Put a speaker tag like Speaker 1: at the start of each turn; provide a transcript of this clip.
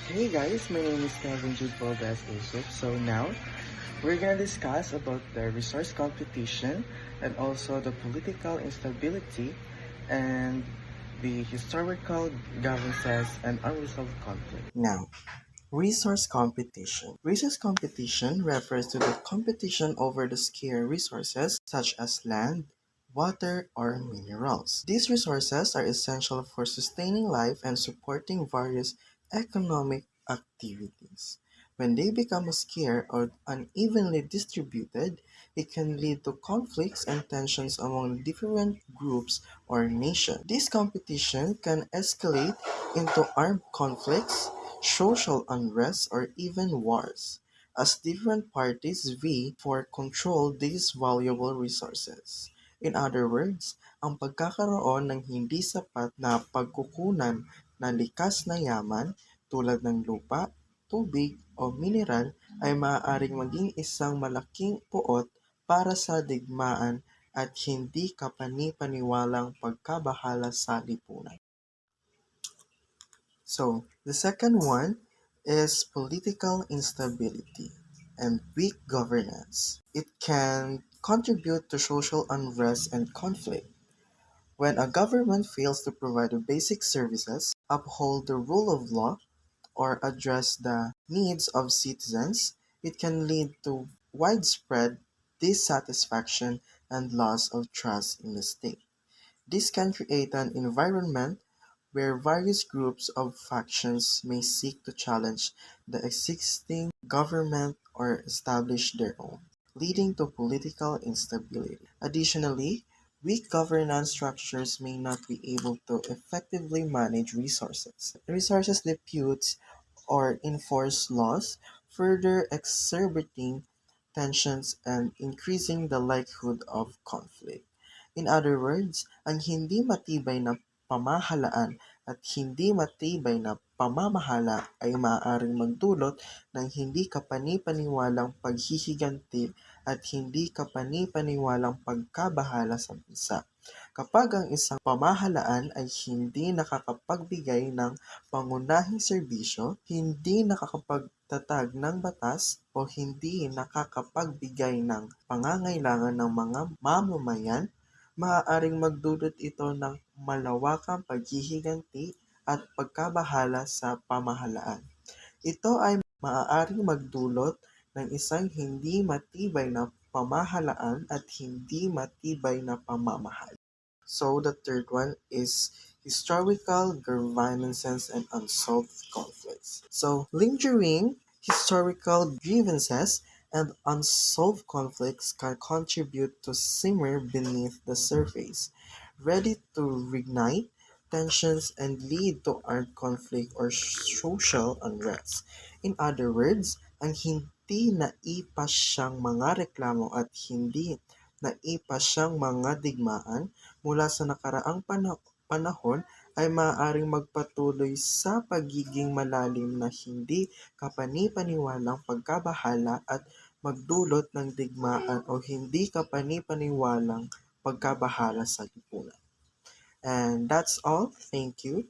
Speaker 1: Hey guys, my name is Kevin Jude Valdez Yusuf. So now we're gonna discuss about the resource competition and also the political instability and the historical grievances and unresolved conflict. Now, resource competition. Resource competition refers to the competition over the scarce resources such as land, water, or minerals. These resources are essential for sustaining life and supporting various economic activities. When they become scarce or unevenly distributed, it can lead to conflicts and tensions among different groups or nations. This competition can escalate into armed conflicts, social unrest, or even wars, as different parties vie for control these valuable resources. In other words, ang pagkakaroon ng hindi sapat na pagkukunan ng likas na yaman tulad ng lupa, tubig, o mineral ay maaaring maging isang malaking puot para sa digmaan at hindi kapani-paniwalang pagkabahala sa lipunan. So, the second one is political instability and weak governance. It can contribute to social unrest and conflict. When a government fails to provide the basic services, uphold the rule of law, or address the needs of citizens, it can lead to widespread dissatisfaction and loss of trust in the state. This can create an environment where various groups of factions may seek to challenge the existing government or establish their own, leading to political instability. Additionally, weak governance structures may not be able to effectively manage resources disputes, or enforce laws, further exacerbating tensions and increasing the likelihood of conflict. In other words, ang hindi matibay na pamahalaan at hindi matibay na pamamahala ay maaaring magdulot ng hindi kapani-paniwalang paghihiganti at hindi kapani-paniwalang pagkabahala sa bansa. Kapag ang isang pamahalaan ay hindi nakakapagbigay ng pangunahing serbisyo, hindi nakakapagtatag ng batas, o hindi nakakapagbigay ng pangangailangan ng mga mamamayan, maaaring magdulot ito ng malawakang paghihiganti at pagkabahala sa pamahalaan. Ito ay maaaring magdulot ng isang hindi matibay na pamahalaan at hindi matibay na pamamahala. So the third one is historical grievances and unsolved conflicts. So lingering historical grievances and unsolved conflicts can contribute to simmer beneath the surface, ready to reignite tensions and lead to armed conflict or social unrest. In other words, ang hindi naipasyang mga reklamo at hindi naipasyang mga digmaan mula sa nakaraang panahon ay maaaring magpatuloy sa pagiging malalim na hindi kapani-paniwalang pagkabahala at magdulot ng digmaan o hindi kapani-paniwalang pagkabahala sa lipunan. And that's all. Thank you.